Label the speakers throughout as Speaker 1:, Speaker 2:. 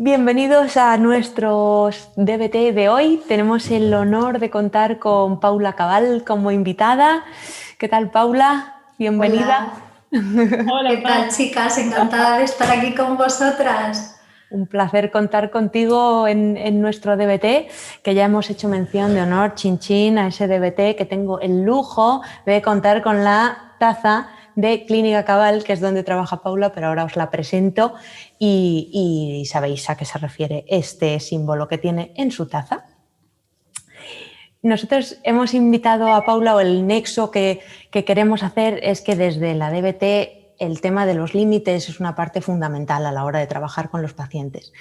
Speaker 1: Bienvenidos a nuestros DBT de hoy. Tenemos el honor de contar con Paula Cabal como invitada. ¿Qué tal, Paula? Bienvenida.
Speaker 2: Hola, ¿qué tal, chicas? Encantada de estar aquí con vosotras.
Speaker 1: Un placer contar contigo en nuestro DBT, que ya hemos hecho mención de honor, chin chin, a ese DBT, que tengo el lujo de contar con la taza de Clínica Cabal, que es donde trabaja Paula, pero ahora os la presento y sabéis a qué se refiere este símbolo que tiene en su taza. Nosotros hemos invitado a Paula, o el nexo que queremos hacer es que desde la DBT el tema de los límites es una parte fundamental a la hora de trabajar con los pacientes.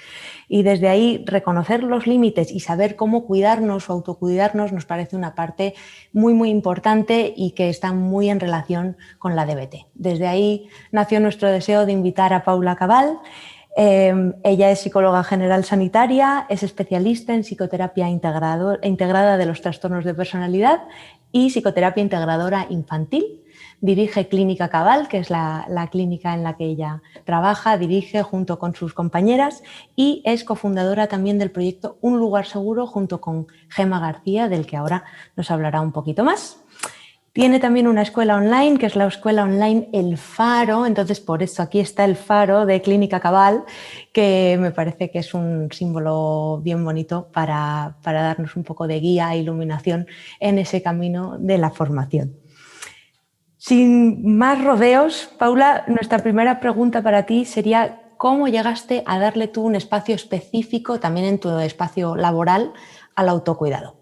Speaker 1: Y desde ahí reconocer los límites y saber cómo cuidarnos o autocuidarnos nos parece una parte muy, muy importante y que está muy en relación con la DBT. Desde ahí nació nuestro deseo de invitar a Paula Cabal. Ella es psicóloga general sanitaria, es especialista en psicoterapia integrada de los trastornos de personalidad y psicoterapia integradora infantil. Dirige Clínica Cabal, que es la clínica en la que ella trabaja, dirige junto con sus compañeras y es cofundadora también del proyecto Un Lugar Seguro junto con Gemma García, del que ahora nos hablará un poquito más. Tiene también una escuela online, que es la escuela online El Faro, entonces por eso aquí está el Faro de Clínica Cabal, que me parece que es un símbolo bien bonito para darnos un poco de guía e iluminación en ese camino de la formación. Sin más rodeos, Paula, nuestra primera pregunta para ti sería ¿cómo llegaste a darle tú un espacio específico, también en tu espacio laboral, al autocuidado?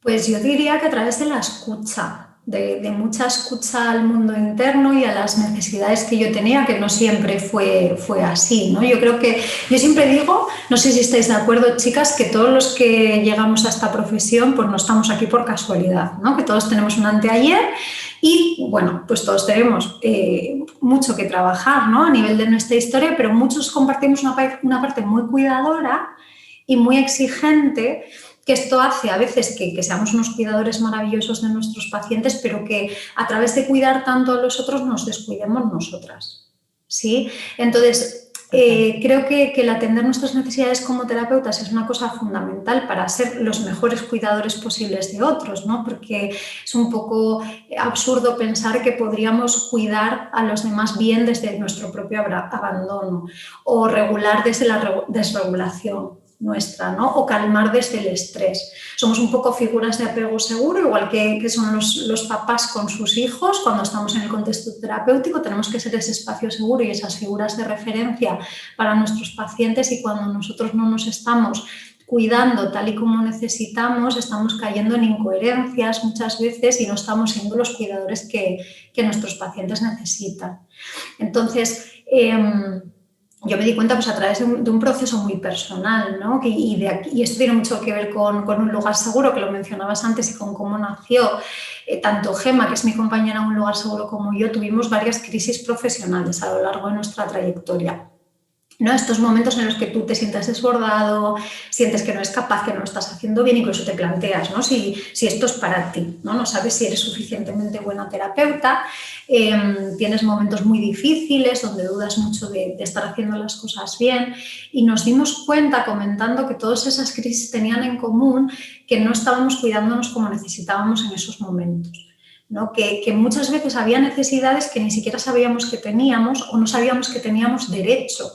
Speaker 2: Pues yo diría que a través de la escucha, de mucha escucha al mundo interno y a las necesidades que yo tenía, que no siempre fue así, ¿no? Yo creo que, yo siempre digo, no sé si estáis de acuerdo, chicas, que todos los que llegamos a esta profesión, pues no estamos aquí por casualidad, ¿no? Que todos tenemos un anteayer y, bueno, pues todos tenemos mucho que trabajar, ¿no? A nivel de nuestra historia, pero muchos compartimos una parte muy cuidadora y muy exigente, que esto hace a veces que seamos unos cuidadores maravillosos de nuestros pacientes, pero que a través de cuidar tanto a los otros nos descuidemos nosotras, ¿sí? Entonces, creo que el atender nuestras necesidades como terapeutas es una cosa fundamental para ser los mejores cuidadores posibles de otros, ¿no? Porque es un poco absurdo pensar que podríamos cuidar a los demás bien desde nuestro propio abandono o regular desde la desregulación nuestra, ¿no? O calmar desde el estrés. Somos un poco figuras de apego seguro, igual que son los papás con sus hijos. Cuando estamos en el contexto terapéutico tenemos que ser ese espacio seguro y esas figuras de referencia para nuestros pacientes, y cuando nosotros no nos estamos cuidando tal y como necesitamos, estamos cayendo en incoherencias muchas veces y no estamos siendo los cuidadores que nuestros pacientes necesitan. Entonces, yo me di cuenta pues, a través de un proceso muy personal, ¿no? Y esto tiene mucho que ver con Un Lugar Seguro, que lo mencionabas antes, y con cómo nació. Tanto Gemma, que es mi compañera en Un Lugar Seguro, como yo tuvimos varias crisis profesionales a lo largo de nuestra trayectoria, ¿no? Estos momentos en los que tú te sientas desbordado, sientes que no eres capaz, que no lo estás haciendo bien, incluso te planteas, ¿no? si esto es para ti, ¿no? No sabes si eres suficientemente buena terapeuta, tienes momentos muy difíciles donde dudas mucho de estar haciendo las cosas bien, y nos dimos cuenta, comentando, que todas esas crisis tenían en común que no estábamos cuidándonos como necesitábamos en esos momentos, ¿no? Que muchas veces había necesidades que ni siquiera sabíamos que teníamos o no sabíamos que teníamos derecho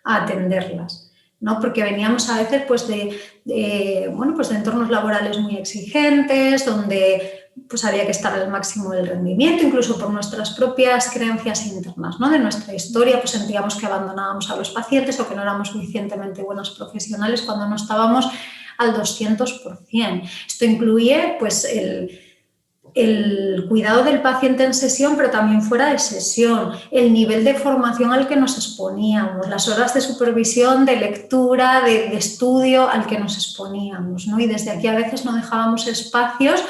Speaker 2: a atenderlas, ¿no? Porque veníamos a veces pues de entornos laborales muy exigentes, donde pues había que estar al máximo del rendimiento, incluso por nuestras propias creencias internas, ¿no? De nuestra historia, pues sentíamos que abandonábamos a los pacientes o que no éramos suficientemente buenos profesionales cuando no estábamos al 200%. Esto incluye pues el cuidado del paciente en sesión, pero también fuera de sesión, el nivel de formación al que nos exponíamos, las horas de supervisión, de lectura, de estudio al que nos exponíamos, ¿no? Y desde aquí a veces no dejábamos espacios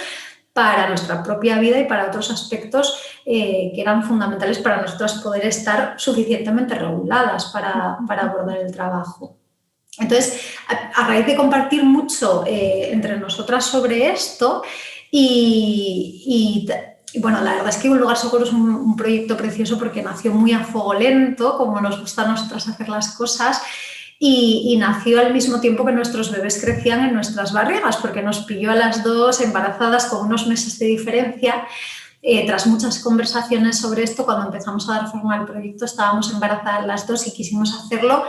Speaker 2: para nuestra propia vida y para otros aspectos que eran fundamentales para nosotras poder estar suficientemente reguladas para abordar el trabajo. Entonces, a raíz de compartir mucho entre nosotras sobre esto, y bueno, la verdad es que Un Lugar Seguro es un proyecto precioso porque nació muy a fuego lento, como nos gusta a nosotras hacer las cosas, y nació al mismo tiempo que nuestros bebés crecían en nuestras barrigas, porque nos pilló a las dos embarazadas con unos meses de diferencia. Tras muchas conversaciones sobre esto, cuando empezamos a dar forma al proyecto, estábamos embarazadas las dos y quisimos hacerlo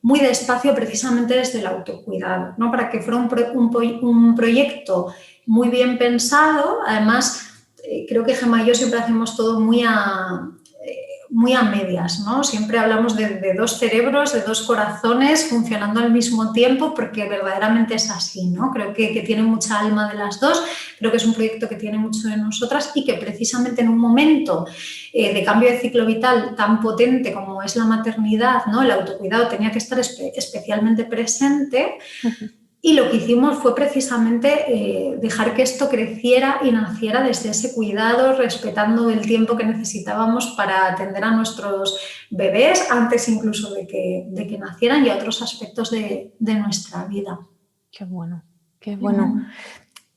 Speaker 2: muy despacio, precisamente desde el autocuidado, ¿no? Para que fuera un proyecto muy bien pensado. Además, creo que Gemma y yo siempre hacemos todo muy a medias, ¿no? Siempre hablamos de dos cerebros, de dos corazones funcionando al mismo tiempo, porque verdaderamente es así, ¿no? Creo que tiene mucha alma de las dos, creo que es un proyecto que tiene mucho de nosotras y que precisamente en un momento de cambio de ciclo vital tan potente como es la maternidad, ¿no? El autocuidado tenía que estar especialmente presente. Y lo que hicimos fue precisamente dejar que esto creciera y naciera desde ese cuidado, respetando el tiempo que necesitábamos para atender a nuestros bebés, antes incluso de que nacieran, y a otros aspectos de nuestra vida.
Speaker 1: Qué bueno, qué bueno.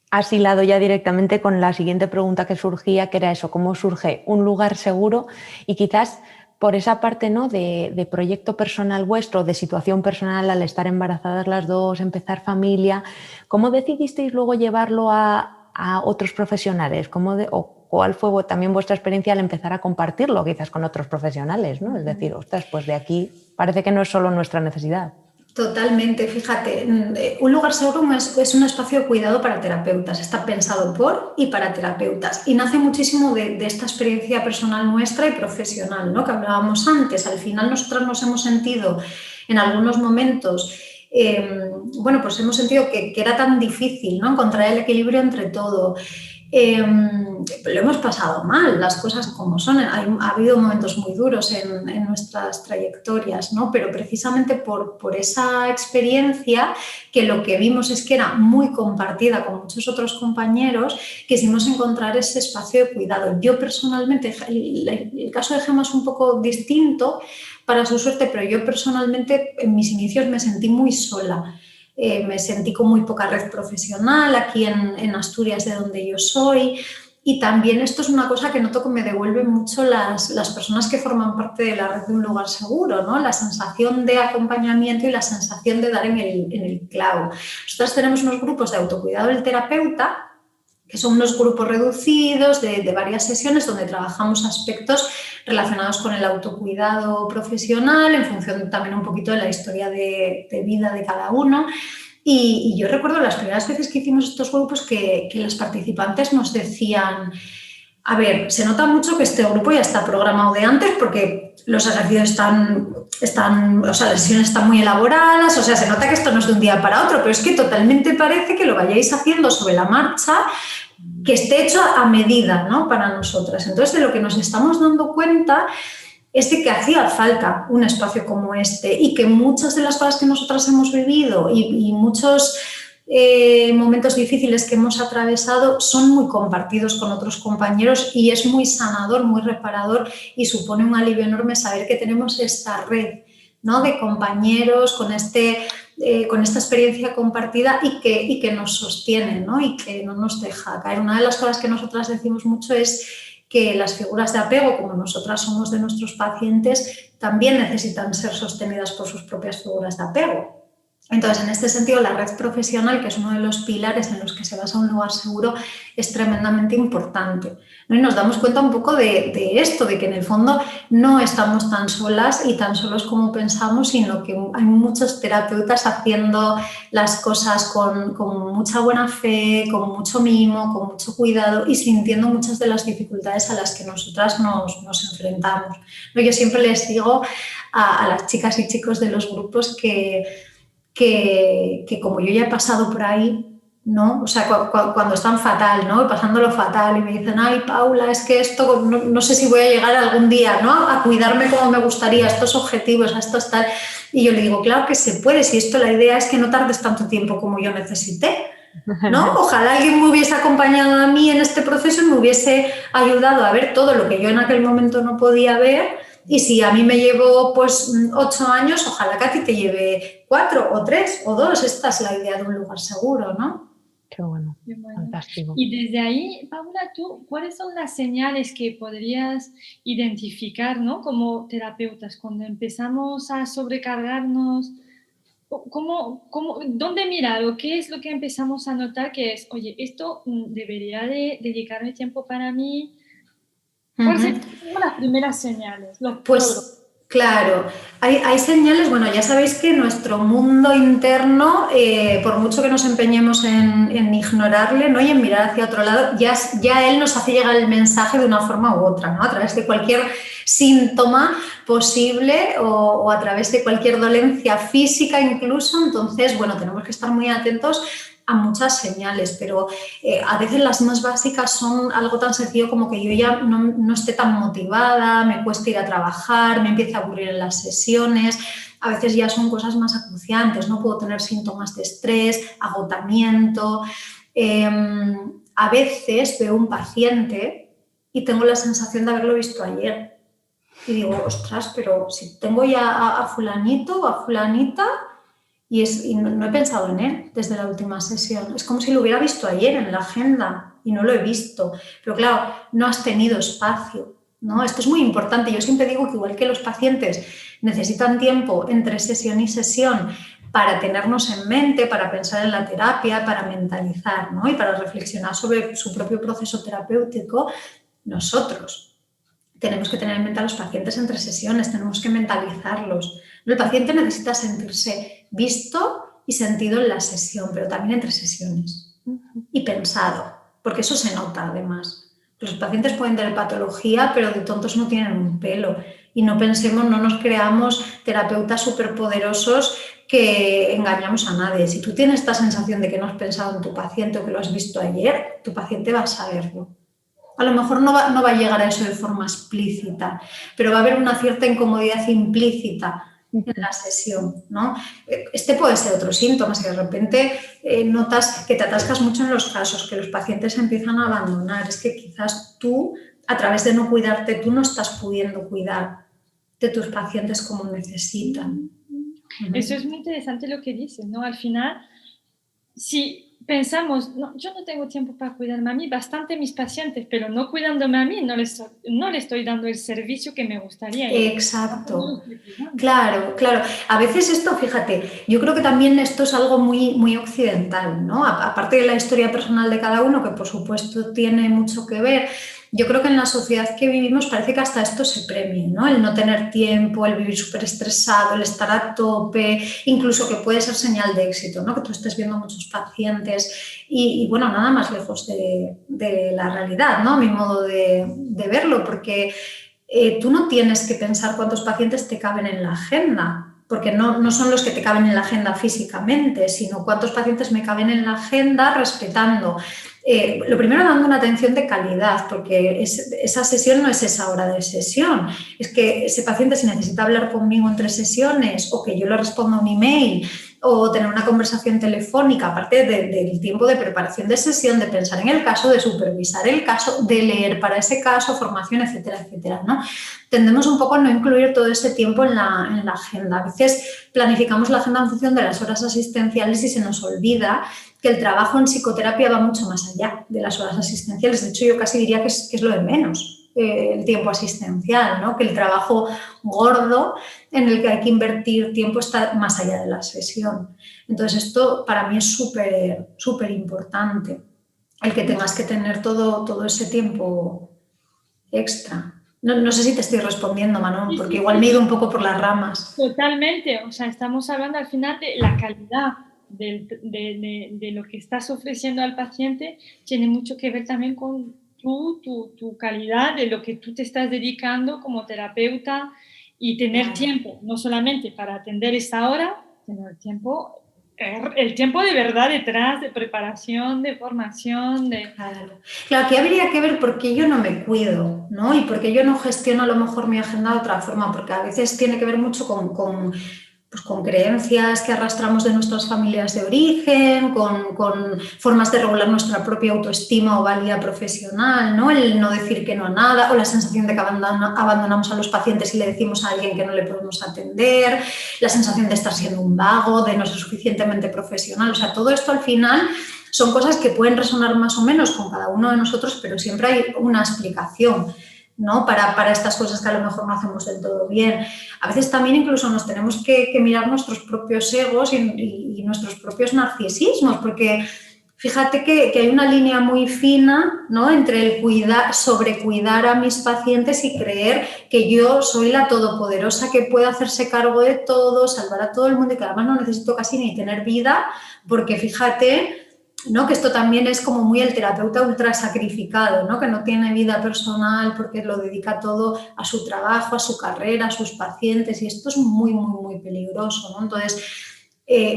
Speaker 1: Has hilado ya directamente con la siguiente pregunta que surgía, que era eso, ¿cómo surge un lugar seguro? Y quizás por esa parte, ¿no?, de proyecto personal vuestro, de situación personal al estar embarazadas las dos, empezar familia, ¿cómo decidisteis luego llevarlo a otros profesionales? ¿O cuál fue también vuestra experiencia al empezar a compartirlo quizás con otros profesionales, ¿no? Es decir, ostras, pues de aquí parece que no es solo nuestra necesidad.
Speaker 2: Totalmente, fíjate, un lugar seguro es un espacio de cuidado para terapeutas, está pensado por y para terapeutas y nace muchísimo de esta experiencia personal nuestra y profesional, ¿no?, que hablábamos antes. Al final nosotras nos hemos sentido en algunos momentos, bueno, pues hemos sentido que era tan difícil, ¿no?, encontrar el equilibrio entre todo. Lo hemos pasado mal, las cosas como son. Ha habido momentos muy duros en nuestras trayectorias, ¿no? Pero precisamente por esa experiencia, que lo que vimos es que era muy compartida con muchos otros compañeros, quisimos encontrar ese espacio de cuidado. Yo personalmente, el caso de Gemma es un poco distinto para su suerte, pero yo personalmente en mis inicios me sentí muy sola. Me sentí con muy poca red profesional aquí en Asturias, de donde yo soy. Y también esto es una cosa que noto que me devuelven mucho las personas que forman parte de la red de un lugar seguro, ¿no? La sensación de acompañamiento y la sensación de dar en el clavo. Nosotros tenemos unos grupos de autocuidado del terapeuta, que son unos grupos reducidos de varias sesiones donde trabajamos aspectos relacionados con el autocuidado profesional en función también un poquito de la historia de vida de cada uno. Y yo recuerdo las primeras veces que hicimos estos grupos que las participantes nos decían: a ver, se nota mucho que este grupo ya está programado de antes porque los ejercicios o sea, las sesiones están muy elaboradas, o sea, se nota que esto no es de un día para otro, pero es que totalmente parece que lo vayáis haciendo sobre la marcha, que esté hecho a medida, ¿no?, para nosotras. Entonces, de lo que nos estamos dando cuenta es de que hacía falta un espacio como este y que muchas de las cosas que nosotras hemos vivido y muchos momentos difíciles que hemos atravesado son muy compartidos con otros compañeros y es muy sanador, muy reparador y supone un alivio enorme saber que tenemos esta red, ¿no?, de compañeros con esta experiencia compartida y que nos sostiene, ¿no?, y que no nos deja caer. Una de las cosas que nosotras decimos mucho es que las figuras de apego, como nosotras somos de nuestros pacientes, también necesitan ser sostenidas por sus propias figuras de apego. Entonces, en este sentido, la red profesional, que es uno de los pilares en los que se basa un lugar seguro, es tremendamente importante, ¿no? Y nos damos cuenta un poco de esto, de que en el fondo no estamos tan solas y tan solos como pensamos, sino que hay muchos terapeutas haciendo las cosas con mucha buena fe, con mucho mimo, con mucho cuidado y sintiendo muchas de las dificultades a las que nosotras nos enfrentamos, ¿no? Yo siempre les digo a las chicas y chicos de los grupos que como yo ya he pasado por ahí, ¿no? O sea, cuando están fatal, ¿no?, pasándolo fatal y me dicen: ay, Paula, es que esto no sé si voy a llegar algún día, ¿no?, a cuidarme como me gustaría, a estos objetivos, a estos tal. Y yo le digo: claro que se puede, si esto la idea es que no tardes tanto tiempo como yo necesité, ¿no? Ojalá alguien me hubiese acompañado a mí en este proceso y me hubiese ayudado a ver todo lo que yo en aquel momento no podía ver. Y si a mí me llevó pues 8 años, ojalá que a ti te lleve 4 o 3 o 2. Esta es la idea de un lugar seguro, ¿no?
Speaker 1: Qué bueno, fantástico.
Speaker 3: Y desde ahí, Paula, ¿tú cuáles son las señales que podrías identificar, ¿no?, como terapeutas cuando empezamos a sobrecargarnos ¿Dónde mirar o qué es lo que empezamos a notar que es, oye, esto debería de dedicarme tiempo para mí? ¿Cuáles
Speaker 2: Ujú.
Speaker 3: serían las primeras señales, los prodrómos?
Speaker 2: Pues claro, hay señales, bueno, ya sabéis que nuestro mundo interno, por mucho que nos empeñemos en ignorarle, ¿no? Y en mirar hacia otro lado, ya él nos hace llegar el mensaje de una forma u otra, ¿no? A través de cualquier síntoma posible o a través de cualquier dolencia física incluso. Entonces, bueno, tenemos que estar muy atentos a muchas señales, pero a veces las más básicas son algo tan sencillo como que yo ya no esté tan motivada, me cueste ir a trabajar, me empiece a aburrir en las sesiones. A veces ya son cosas más acuciantes, no puedo tener síntomas de estrés, agotamiento. A veces veo un paciente y tengo la sensación de haberlo visto ayer. Y digo, ostras, pero si tengo ya a fulanito o a fulanita y no he pensado en él desde la última sesión. Es como si lo hubiera visto ayer en la agenda y no lo he visto. Pero claro, no has tenido espacio, ¿no? Esto es muy importante. Yo siempre digo que igual que los pacientes necesitan tiempo entre sesión y sesión para tenernos en mente, para pensar en la terapia, para mentalizar, ¿no? Y para reflexionar sobre su propio proceso terapéutico, nosotros tenemos que tener en mente a los pacientes entre sesiones, tenemos que mentalizarlos. El paciente necesita sentirse visto y sentido en la sesión, pero también entre sesiones. Y pensado, porque eso se nota además. Los pacientes pueden tener patología, pero de tontos no tienen un pelo. Y no pensemos, no nos creamos terapeutas superpoderosos que engañamos a nadie. Si tú tienes esta sensación de que no has pensado en tu paciente o que lo has visto ayer, tu paciente va a saberlo. A lo mejor no va a llegar a eso de forma explícita, pero va a haber una cierta incomodidad implícita en la sesión, ¿no? Este puede ser otro síntoma, si de repente notas que te atascas mucho en los casos, que los pacientes empiezan a abandonar, es que quizás tú, a través de no cuidarte, tú no estás pudiendo cuidar de tus pacientes como necesitan.
Speaker 3: Eso es muy interesante lo que dices, ¿no? Al final, si pensamos, no, yo no tengo tiempo para cuidarme a mí, bastante mis pacientes, pero no cuidándome a mí, no le estoy dando el servicio que me gustaría.
Speaker 2: Exacto. Claro, claro. A veces esto, fíjate, yo creo que también esto es algo muy, muy occidental, ¿no? Aparte de la historia personal de cada uno, que por supuesto tiene mucho que ver, yo creo que en la sociedad que vivimos parece que hasta esto se premia, ¿no? El no tener tiempo, el vivir súper estresado, el estar a tope, incluso que puede ser señal de éxito, ¿no? Que tú estés viendo muchos pacientes y bueno, nada más lejos de la realidad, ¿no? Mi modo de verlo, porque tú no tienes que pensar cuántos pacientes te caben en la agenda, porque no son los que te caben en la agenda físicamente, sino cuántos pacientes me caben en la agenda respetando. Lo primero, dando una atención de calidad, porque esa sesión no es esa hora de sesión. Es que ese paciente, si necesita hablar conmigo entre sesiones o que yo le responda un email o tener una conversación telefónica, aparte del tiempo de preparación de sesión, de pensar en el caso, de supervisar el caso, de leer para ese caso, formación, etcétera, etcétera, ¿no? Tendemos un poco a no incluir todo ese tiempo en la agenda. A veces planificamos la agenda en función de las horas asistenciales y se nos olvida que el trabajo en psicoterapia va mucho más allá de las horas asistenciales. De hecho, yo casi diría que es lo de menos. El tiempo asistencial, ¿no? Que el trabajo gordo en el que hay que invertir tiempo está más allá de la sesión. Entonces esto para mí es súper, súper importante, el que tengas que tener todo ese tiempo extra. No sé si te estoy respondiendo, Manon, porque igual me he ido un poco por las ramas.
Speaker 3: Totalmente, o sea, estamos hablando al final de la calidad de lo que estás ofreciendo al paciente, tiene mucho que ver también con tu calidad de lo que tú te estás dedicando como terapeuta y tener tiempo, no solamente para atender esta hora, sino el tiempo de verdad detrás, de preparación, de formación,
Speaker 2: Claro, aquí habría que ver por qué yo no me cuido, ¿no? Y por qué yo no gestiono a lo mejor mi agenda de otra forma, porque a veces tiene que ver mucho con creencias que arrastramos de nuestras familias de origen, con formas de regular nuestra propia autoestima o valía profesional, ¿no? El no decir que no a nada, o la sensación de que abandonamos a los pacientes y le decimos a alguien que no le podemos atender, la sensación de estar siendo un vago, de no ser suficientemente profesional. O sea, todo esto al final son cosas que pueden resonar más o menos con cada uno de nosotros, pero siempre hay una explicación. ¿no? Para estas cosas que a lo mejor no hacemos del todo bien. A veces también incluso nos tenemos que mirar nuestros propios egos y nuestros propios narcisismos, porque fíjate que hay una línea muy fina, ¿no?, entre el sobrecuidar a mis pacientes y creer que yo soy la todopoderosa que puede hacerse cargo de todo, salvar a todo el mundo y que además no necesito casi ni tener vida, porque fíjate, ¿no?, que esto también es como muy el terapeuta ultra sacrificado, ¿no?, que no tiene vida personal porque lo dedica todo a su trabajo, a su carrera, a sus pacientes, y esto es muy, muy, muy peligroso, ¿no? Entonces,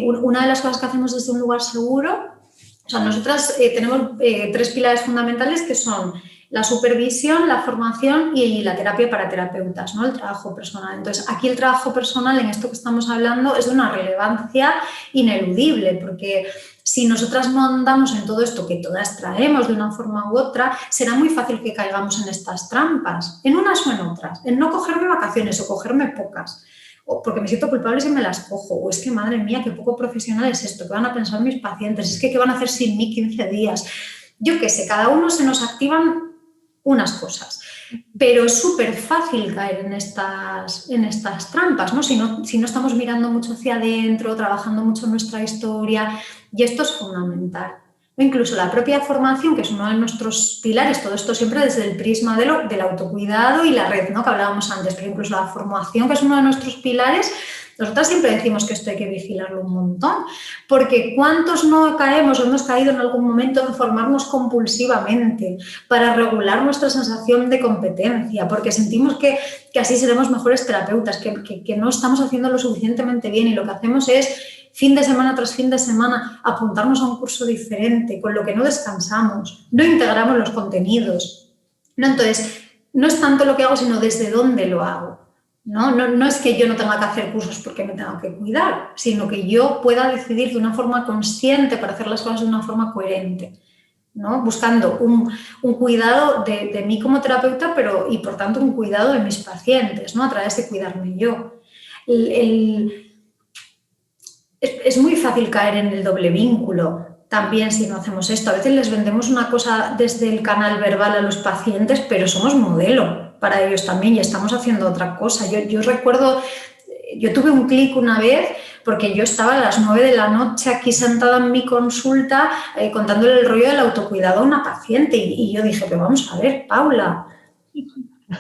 Speaker 2: una de las cosas que hacemos desde un lugar seguro, o sea, nosotras tenemos 3 pilares fundamentales que son la supervisión, la formación y la terapia para terapeutas, ¿no?, el trabajo personal. Entonces, aquí el trabajo personal, en esto que estamos hablando, es de una relevancia ineludible, porque si nosotras no andamos en todo esto que todas traemos de una forma u otra, será muy fácil que caigamos en estas trampas, en unas o en otras, en no cogerme vacaciones o cogerme pocas, o porque me siento culpable si me las cojo, o es que, madre mía, qué poco profesional es esto, qué van a pensar mis pacientes, es que qué van a hacer sin mí 15 días. Yo qué sé, cada uno se nos activan unas cosas, pero es súper fácil caer en estas trampas, ¿no? Si no estamos mirando mucho hacia adentro, trabajando mucho en nuestra historia, y esto es fundamental. Incluso la propia formación, que es uno de nuestros pilares, todo esto siempre desde el prisma del autocuidado y la red, ¿no?, que hablábamos antes, pero incluso la formación, que es uno de nuestros pilares, nosotras siempre decimos que esto hay que vigilarlo un montón, porque ¿cuántos no caemos o hemos caído en algún momento en formarnos compulsivamente para regular nuestra sensación de competencia, porque sentimos que así seremos mejores terapeutas, que no estamos haciendo lo suficientemente bien y lo que hacemos es fin de semana tras fin de semana apuntarnos a un curso diferente, con lo que no descansamos, no integramos los contenidos, ¿no? Entonces, no es tanto lo que hago, sino desde dónde lo hago. No es que yo no tenga que hacer cursos porque me tengo que cuidar, sino que yo pueda decidir de una forma consciente para hacer las cosas de una forma coherente, ¿no? Buscando un cuidado de mí como terapeuta, y por tanto un cuidado de mis pacientes, ¿no?, a través de cuidarme yo. Es muy fácil caer en el doble vínculo también si no hacemos esto. A veces les vendemos una cosa desde el canal verbal a los pacientes, pero somos modelo para ellos también y estamos haciendo otra cosa. Yo recuerdo, yo tuve un clic una vez porque yo estaba a las 9 de la noche aquí sentada en mi consulta contándole el rollo del autocuidado a una paciente y yo dije, pero vamos a ver, Paula,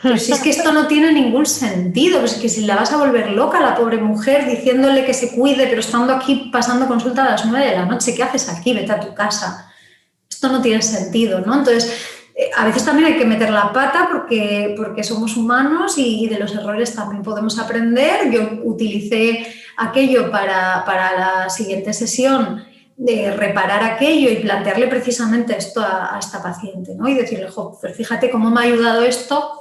Speaker 2: pero si es que esto no tiene ningún sentido, pues es que si la vas a volver loca a la pobre mujer diciéndole que se cuide, pero estando aquí pasando consulta a las 9 de la noche, ¿qué haces aquí? Vete a tu casa. Esto no tiene sentido, ¿no? Entonces, a veces también hay que meter la pata porque somos humanos y de los errores también podemos aprender. Yo utilicé aquello para la siguiente sesión, de reparar aquello y plantearle precisamente esto a esta paciente, ¿no? Y decirle, pues fíjate cómo me ha ayudado esto,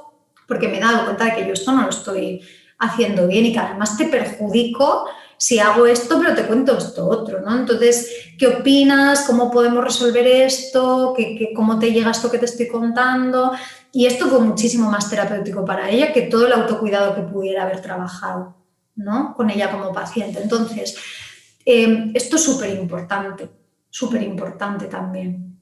Speaker 2: porque me he dado cuenta de que yo esto no lo estoy haciendo bien y que además te perjudico si hago esto, pero te cuento esto otro, ¿no? Entonces, ¿qué opinas? ¿Cómo podemos resolver esto? ¿Cómo te llega esto que te estoy contando? Y esto fue muchísimo más terapéutico para ella que todo el autocuidado que pudiera haber trabajado, ¿no?, con ella como paciente. Entonces, esto es súper importante también.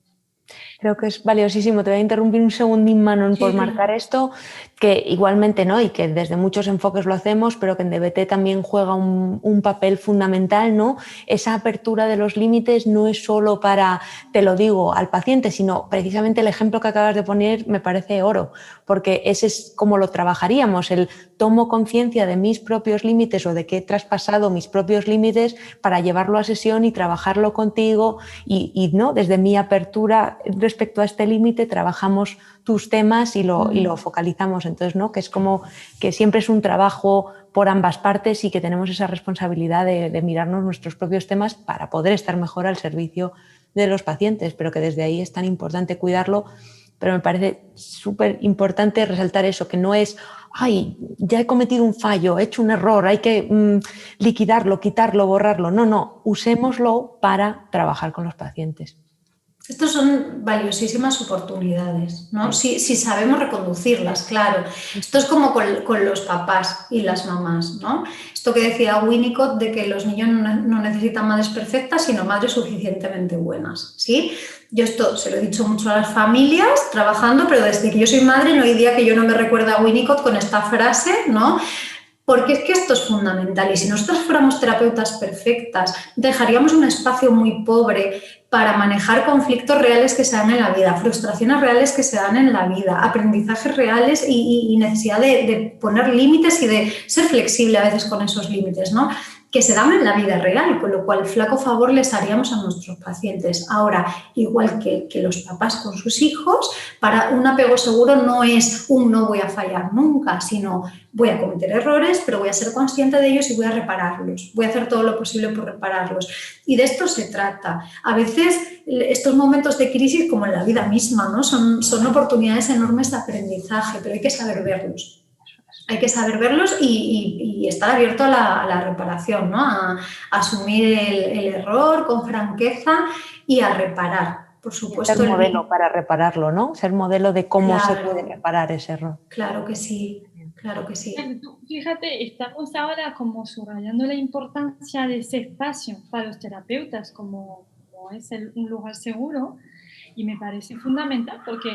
Speaker 1: Creo que es valiosísimo. Te voy a interrumpir un segundín, Manon, por marcar esto, que igualmente, ¿no?, y que desde muchos enfoques lo hacemos, pero que en DBT también juega un papel fundamental, ¿no? Esa apertura de los límites no es solo para, te lo digo, al paciente, sino precisamente el ejemplo que acabas de poner me parece oro, porque ese es como lo trabajaríamos, el tomo conciencia de mis propios límites o de que he traspasado mis propios límites para llevarlo a sesión y trabajarlo contigo y ¿no?, desde mi apertura respecto a este límite trabajamos tus temas y lo focalizamos. Entonces, ¿no?, que es como que siempre es un trabajo por ambas partes y que tenemos esa responsabilidad de mirarnos nuestros propios temas para poder estar mejor al servicio de los pacientes, pero que desde ahí es tan importante cuidarlo. Pero me parece súper importante resaltar eso, que no es, ay, ya he cometido un fallo, he hecho un error, hay que liquidarlo, quitarlo, borrarlo. No, usémoslo para trabajar con los pacientes.
Speaker 2: Estos son valiosísimas oportunidades, ¿no? Si sabemos reconducirlas, claro. Esto es como con los papás y las mamás, ¿no? Esto que decía Winnicott de que los niños no necesitan madres perfectas, sino madres suficientemente buenas, ¿sí? Yo esto se lo he dicho mucho a las familias trabajando, pero desde que yo soy madre no hay día que yo no me recuerde a Winnicott con esta frase, ¿no? Porque es que esto es fundamental y si nosotros fuéramos terapeutas perfectas, dejaríamos un espacio muy pobre para manejar conflictos reales que se dan en la vida, frustraciones reales que se dan en la vida, aprendizajes reales y necesidad de poner límites y de ser flexible a veces con esos límites, ¿no? Que se dan en la vida real, con lo cual flaco favor les haríamos a nuestros pacientes. Ahora, igual que los papás con sus hijos, para un apego seguro no es un no voy a fallar nunca, sino voy a cometer errores, pero voy a ser consciente de ellos y voy a repararlos. Voy a hacer todo lo posible por repararlos. Y de esto se trata. A veces estos momentos de crisis, como en la vida misma, ¿no? son oportunidades enormes de aprendizaje, pero hay que saber verlos. Hay que saber verlos y estar abierto a la reparación, ¿no? A asumir el error con franqueza y a reparar, por supuesto.
Speaker 1: Ser modelo para repararlo, ¿no? Ser modelo de cómo
Speaker 2: Claro,
Speaker 1: se puede reparar ese error.
Speaker 2: Claro que sí, claro que sí.
Speaker 3: Fíjate, estamos ahora como subrayando la importancia de ese espacio para los terapeutas como es un lugar seguro y me parece fundamental porque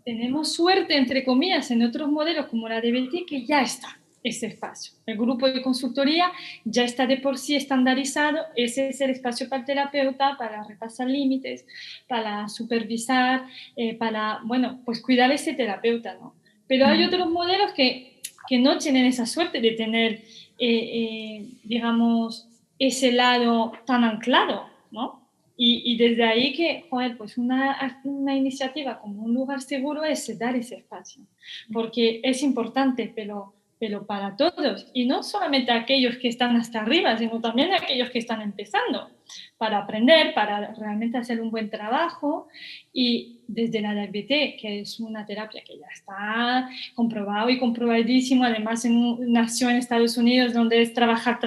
Speaker 3: tenemos suerte, entre comillas, en otros modelos como la DBT que ya está ese espacio. El grupo de consultoría ya está de por sí estandarizado, ese es el espacio para el terapeuta, para repasar límites, para supervisar, para, bueno, pues cuidar a ese terapeuta, ¿no? Pero hay otros modelos que no tienen esa suerte de tener, digamos, ese lado tan anclado, ¿no? Y desde ahí que, joder, pues una iniciativa como un lugar seguro es dar ese espacio, porque es importante, pero para todos, y no solamente aquellos que están hasta arriba, sino también aquellos que están empezando, para aprender, para realmente hacer un buen trabajo. Y desde la DBT, que es una terapia que ya está comprobado y comprobadísimo, además nació en Estados Unidos, donde es trabajar,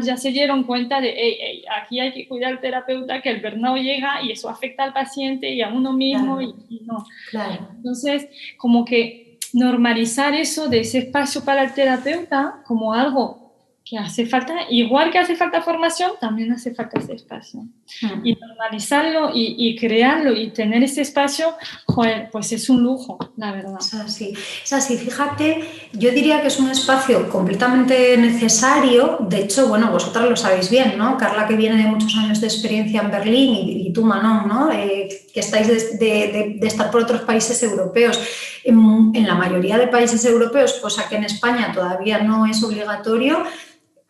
Speaker 3: ya se dieron cuenta de, aquí hay que cuidar al terapeuta, que el burnout llega y eso afecta al paciente y a uno mismo, claro. y no.
Speaker 2: Claro.
Speaker 3: Entonces, como que normalizar eso de ese espacio para el terapeuta como algo que hace falta, igual que hace falta formación, también hace falta ese espacio. Y normalizarlo y crearlo y tener ese espacio, joder, pues es un lujo, la verdad.
Speaker 2: Es así, fíjate, yo diría que es un espacio completamente necesario. De hecho, bueno, vosotras lo sabéis bien, ¿no? Carla, que viene de muchos años de experiencia en Berlín, y tú, Manon, ¿no? Que estáis de estar por otros países europeos. En la mayoría de países europeos, cosa que en España todavía no es obligatorio,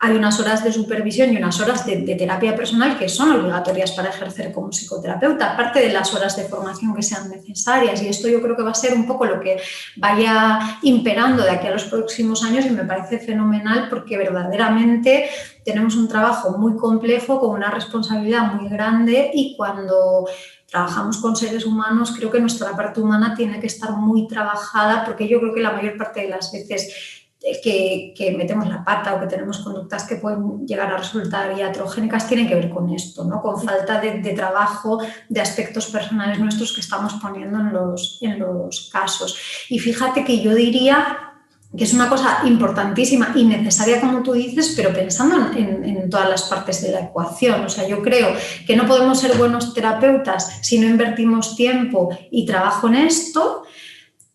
Speaker 2: hay unas horas de supervisión y unas horas de terapia personal que son obligatorias para ejercer como psicoterapeuta, aparte de las horas de formación que sean necesarias. Y esto yo creo que va a ser un poco lo que vaya imperando de aquí a los próximos años y me parece fenomenal porque verdaderamente tenemos un trabajo muy complejo con una responsabilidad muy grande y cuando trabajamos con seres humanos creo que nuestra parte humana tiene que estar muy trabajada porque yo creo que la mayor parte de las veces que metemos la pata o que tenemos conductas que pueden llegar a resultar iatrogénicas tienen que ver con esto, ¿no? Con falta de trabajo de aspectos personales nuestros que estamos poniendo en los casos. Y fíjate que yo diría que es una cosa importantísima y necesaria, como tú dices, pero pensando en todas las partes de la ecuación. O sea, yo creo que no podemos ser buenos terapeutas si no invertimos tiempo y trabajo en esto.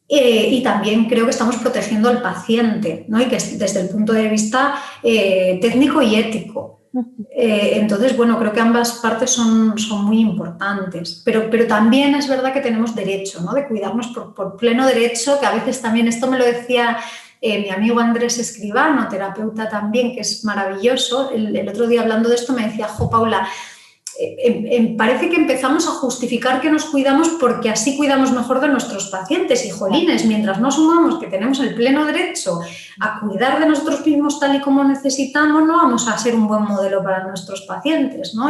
Speaker 2: Y también creo que estamos protegiendo al paciente, ¿no? Y que desde el punto de vista técnico y ético. Entonces, bueno, creo que ambas partes son muy importantes, pero también es verdad que tenemos derecho, ¿no? De cuidarnos por pleno derecho, que a veces también, esto me lo decía mi amigo Andrés Escribano, terapeuta también, que es maravilloso. El otro día hablando de esto me decía, jo, Paula, parece que empezamos a justificar que nos cuidamos porque así cuidamos mejor de nuestros pacientes y jolines, mientras no asumamos que tenemos el pleno derecho a cuidar de nosotros mismos tal y como necesitamos, no vamos a ser un buen modelo para nuestros pacientes, ¿no?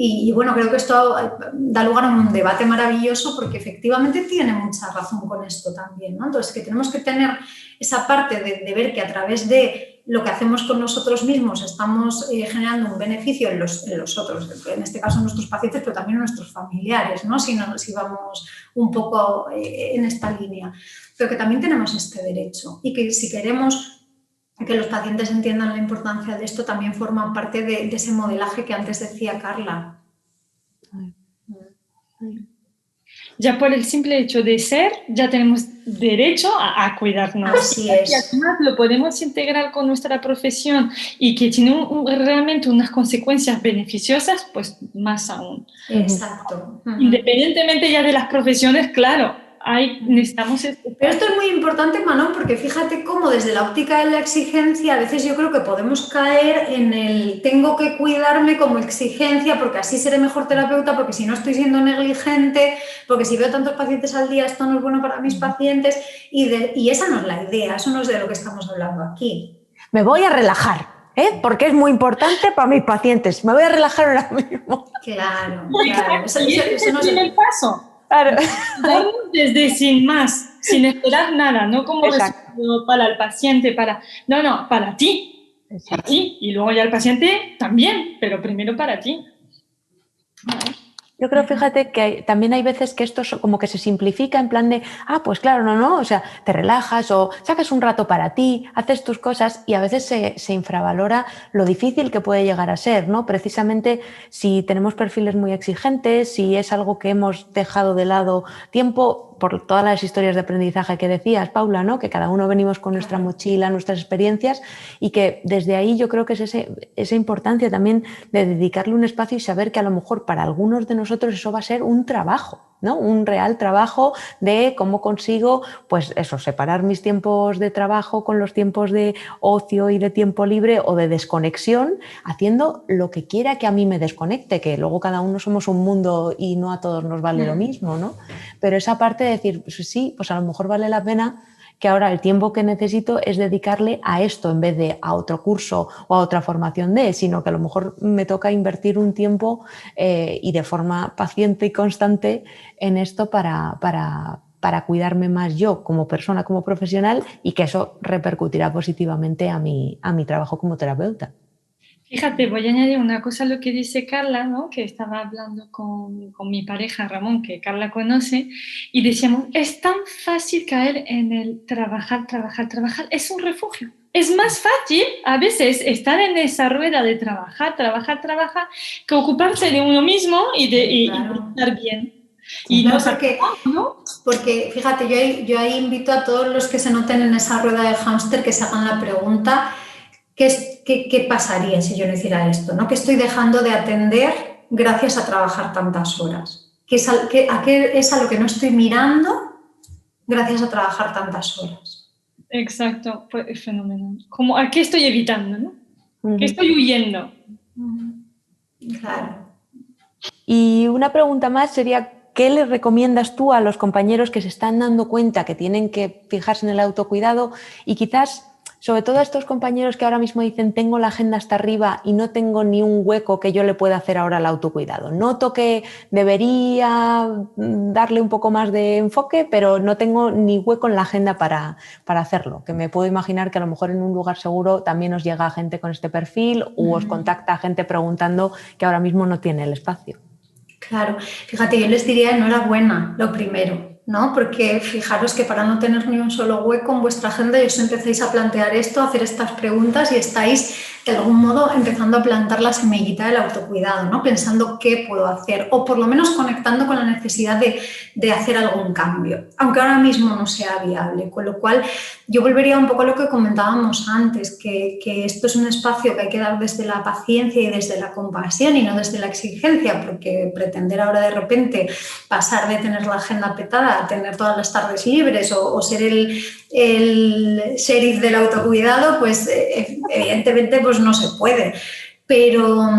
Speaker 2: Y bueno, creo que esto da lugar a un debate maravilloso porque efectivamente tiene mucha razón con esto también, ¿no? Entonces, que tenemos que tener esa parte de ver que a través de lo que hacemos con nosotros mismos estamos generando un beneficio en los otros, en este caso nuestros pacientes, pero también en nuestros familiares, ¿no? Si vamos un poco en esta línea. Pero que también tenemos este derecho y que si queremos que los pacientes entiendan la importancia de esto, también forma parte de ese modelaje que antes decía Carla.
Speaker 3: Ya por el simple hecho de ser, ya tenemos derecho a cuidarnos.
Speaker 2: Así es.
Speaker 3: Y además lo podemos integrar con nuestra profesión y que tiene realmente unas consecuencias beneficiosas, pues más aún.
Speaker 2: Exacto.
Speaker 3: Independientemente ya de las profesiones, claro, necesitamos...
Speaker 2: Pero esto es muy importante, Manon, porque fíjate cómo desde la óptica de la exigencia a veces yo creo que podemos caer en el tengo que cuidarme como exigencia porque así seré mejor terapeuta, porque si no estoy siendo negligente, porque si veo tantos pacientes al día esto no es bueno para mis pacientes y esa no es la idea, eso no es de lo que estamos hablando aquí.
Speaker 1: Me voy a relajar, porque es muy importante para mis pacientes, me voy a relajar ahora mismo.
Speaker 2: Claro.
Speaker 3: Eso no es el paso.
Speaker 1: Claro.
Speaker 3: Desde sin más, sin esperar nada, no como resultado para el paciente, no, para ti. Para ti. Y luego ya el paciente también, pero primero para ti.
Speaker 1: Yo creo, fíjate, que también hay veces que esto como que se simplifica en plan de, pues claro, no, o sea, te relajas o sacas un rato para ti, haces tus cosas y a veces se infravalora lo difícil que puede llegar a ser, ¿no? Precisamente si tenemos perfiles muy exigentes, si es algo que hemos dejado de lado tiempo, por todas las historias de aprendizaje que decías, Paula, ¿no? Que cada uno venimos con nuestra mochila, nuestras experiencias y que desde ahí yo creo que es esa importancia también de dedicarle un espacio y saber que a lo mejor para algunos de nosotros eso va a ser un trabajo, ¿no? Un real trabajo de cómo consigo, pues eso, separar mis tiempos de trabajo con los tiempos de ocio y de tiempo libre o de desconexión, haciendo lo que quiera que a mí me desconecte, que luego cada uno somos un mundo y no a todos nos vale lo mismo, ¿no? Pero esa parte de decir, pues sí, pues a lo mejor vale la pena que ahora el tiempo que necesito es dedicarle a esto en vez de a otro curso o a otra formación sino que a lo mejor me toca invertir un tiempo y de forma paciente y constante en esto para cuidarme más yo como persona, como profesional y que eso repercutirá positivamente a mi trabajo como terapeuta.
Speaker 3: Fíjate, voy a añadir una cosa a lo que dice Carla, ¿no? Que estaba hablando con mi pareja Ramón, que Carla conoce, y decíamos, es tan fácil caer en el trabajar, es un refugio. Es más fácil a veces estar en esa rueda de trabajar, que ocuparse de uno mismo y estar bien. Y
Speaker 2: claro, porque fíjate, yo ahí invito a todos los que se noten en esa rueda de hámster que se hagan la pregunta, ¿qué pasaría si yo no hiciera esto? ¿No? ¿Qué estoy dejando de atender gracias a trabajar tantas horas? ¿A qué es a lo que no estoy mirando gracias a trabajar tantas horas?
Speaker 3: Exacto, es fenomenal. Como, ¿a qué estoy evitando? ¿No? ¿Qué estoy huyendo?
Speaker 2: Claro.
Speaker 1: Y una pregunta más sería, ¿qué les recomiendas tú a los compañeros que se están dando cuenta que tienen que fijarse en el autocuidado y quizás, sobre todo a estos compañeros que ahora mismo dicen tengo la agenda hasta arriba y no tengo ni un hueco que yo le pueda hacer ahora al autocuidado? Noto que debería darle un poco más de enfoque, pero no tengo ni hueco en la agenda para hacerlo. Que me puedo imaginar que a lo mejor en un lugar seguro también os llega gente con este perfil o os contacta gente preguntando que ahora mismo no tiene el espacio.
Speaker 2: Claro, fíjate, yo les diría enhorabuena, lo primero, ¿no? Porque fijaros que para no tener ni un solo hueco en vuestra agenda, os empezáis a plantear esto, a hacer estas preguntas y estáis de algún modo empezando a plantar la semillita del autocuidado, ¿no? Pensando qué puedo hacer o por lo menos conectando con la necesidad de hacer algún cambio, aunque ahora mismo no sea viable. Con lo cual, yo volvería un poco a lo que comentábamos antes, que esto es un espacio que hay que dar desde la paciencia y desde la compasión y no desde la exigencia, porque pretender ahora de repente pasar de tener la agenda petada a tener todas las tardes libres o ser el sheriff del autocuidado, pues evidentemente pues no se puede. Pero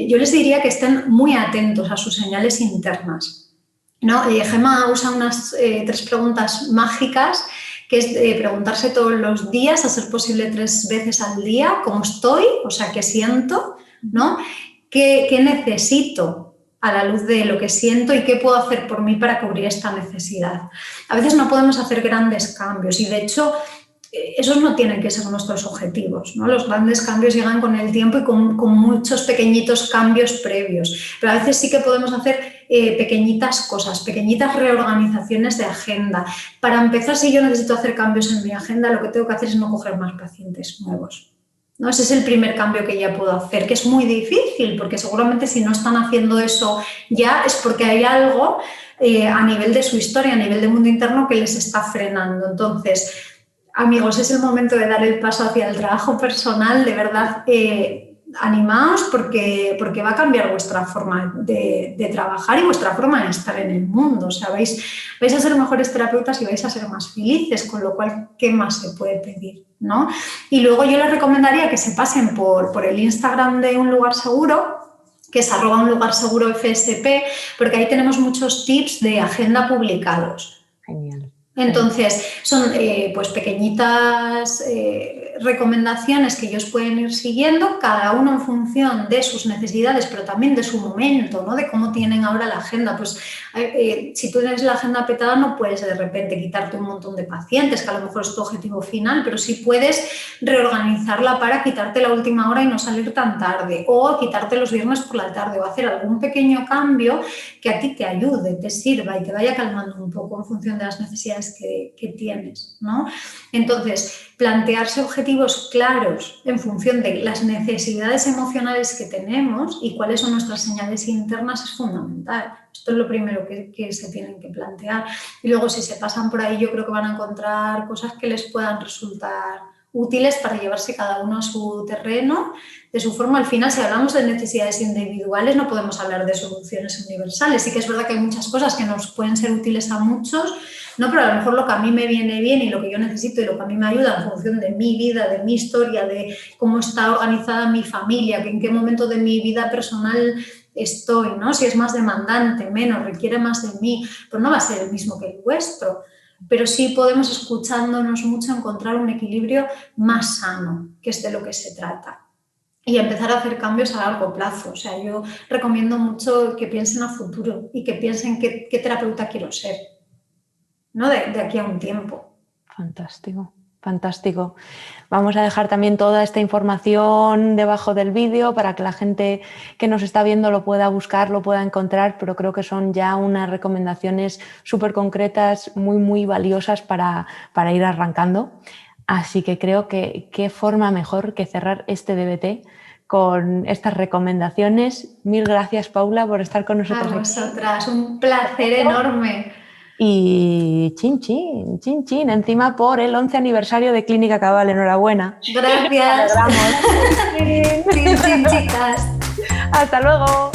Speaker 2: yo les diría que estén muy atentos a sus señales internas, ¿no? Gemma usa unas 3 preguntas mágicas, que es preguntarse todos los días, a ser posible 3 veces al día, cómo estoy, o sea, qué siento, ¿no? ¿Qué necesito a la luz de lo que siento y qué puedo hacer por mí para cubrir esta necesidad? A veces no podemos hacer grandes cambios y, de hecho, esos no tienen que ser nuestros objetivos, ¿no? Los grandes cambios llegan con el tiempo y con muchos pequeñitos cambios previos, pero a veces sí que podemos hacer pequeñitas cosas, pequeñitas reorganizaciones de agenda. Para empezar, si yo necesito hacer cambios en mi agenda, lo que tengo que hacer es no coger más pacientes nuevos, ¿no? Ese es el primer cambio que ya puedo hacer, que es muy difícil, porque seguramente si no están haciendo eso ya es porque hay algo a nivel de su historia, a nivel de mundo interno, que les está frenando. Entonces, amigos, es el momento de dar el paso hacia el trabajo personal, de verdad. Animaos porque va a cambiar vuestra forma de trabajar y vuestra forma de estar en el mundo. O sea, vais a ser mejores terapeutas y vais a ser más felices, con lo cual, ¿qué más se puede pedir, ¿no? Y luego yo les recomendaría que se pasen por el Instagram de Un Lugar Seguro, que es @unlugarsegurofsp, porque ahí tenemos muchos tips de agenda publicados.
Speaker 1: Genial.
Speaker 2: Entonces, son pues pequeñitas recomendaciones que ellos pueden ir siguiendo, cada uno en función de sus necesidades, pero también de su momento, ¿no? De cómo tienen ahora la agenda. Pues si tú tienes la agenda petada, no puedes de repente quitarte un montón de pacientes, que a lo mejor es tu objetivo final, pero sí puedes reorganizarla para quitarte la última hora y no salir tan tarde, o quitarte los viernes por la tarde, o hacer algún pequeño cambio que a ti te ayude, te sirva y te vaya calmando un poco en función de las necesidades que tienes, ¿no? Entonces, plantearse objetivos claros en función de las necesidades emocionales que tenemos y cuáles son nuestras señales internas es fundamental. Esto es lo primero que se tienen que plantear. Y luego, si se pasan por ahí, yo creo que van a encontrar cosas que les puedan resultar útiles para llevarse cada uno a su terreno, de su forma. Al final, si hablamos de necesidades individuales, no podemos hablar de soluciones universales. Sí que es verdad que hay muchas cosas que nos pueden ser útiles a muchos, no, pero a lo mejor lo que a mí me viene bien y lo que yo necesito y lo que a mí me ayuda en función de mi vida, de mi historia, de cómo está organizada mi familia, en qué momento de mi vida personal estoy, ¿no? Si es más demandante, menos, requiere más de mí, pues no va a ser el mismo que el vuestro. Pero sí podemos, escuchándonos mucho, encontrar un equilibrio más sano, que es de lo que se trata. Y empezar a hacer cambios a largo plazo. O sea, yo recomiendo mucho que piensen a futuro y que piensen qué terapeuta quiero ser, ¿no? De aquí a un tiempo.
Speaker 1: Fantástico, fantástico. Vamos a dejar también toda esta información debajo del vídeo para que la gente que nos está viendo lo pueda buscar, lo pueda encontrar, pero creo que son ya unas recomendaciones súper concretas, muy, muy valiosas para ir arrancando. Así que creo que qué forma mejor que cerrar este DBT con estas recomendaciones. Mil gracias, Paula, por estar con nosotros.
Speaker 2: A vosotras, un placer enorme.
Speaker 1: Y chin, chin, chin, chin, encima por el 11 aniversario de Clínica Cabal. Enhorabuena.
Speaker 2: Gracias. Chin, chin, chicas.
Speaker 1: Hasta luego.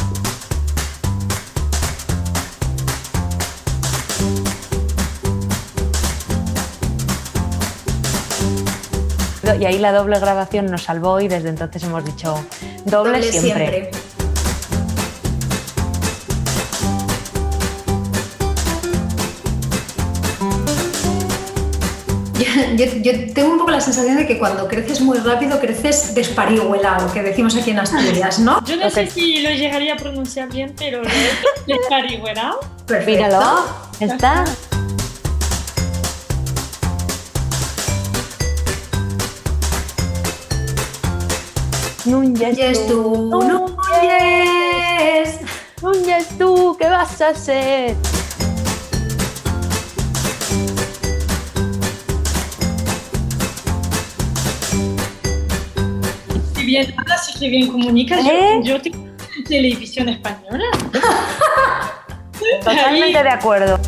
Speaker 1: Y ahí la doble grabación nos salvó y desde entonces hemos dicho doble siempre.
Speaker 2: Yo tengo un poco la sensación de que cuando creces muy rápido, creces desparihuelado, que decimos aquí en Asturias, ¿no?
Speaker 3: Yo no sé si lo llegaría a pronunciar bien, pero desparihuelado.
Speaker 2: Perfecto.
Speaker 1: Míralo, está.
Speaker 2: Núñez tú, Núñez.
Speaker 1: Núñez tú, ¿qué vas a hacer?
Speaker 3: Si bien hablas y que bien comunicas, yo tengo televisión española.
Speaker 1: Totalmente de acuerdo.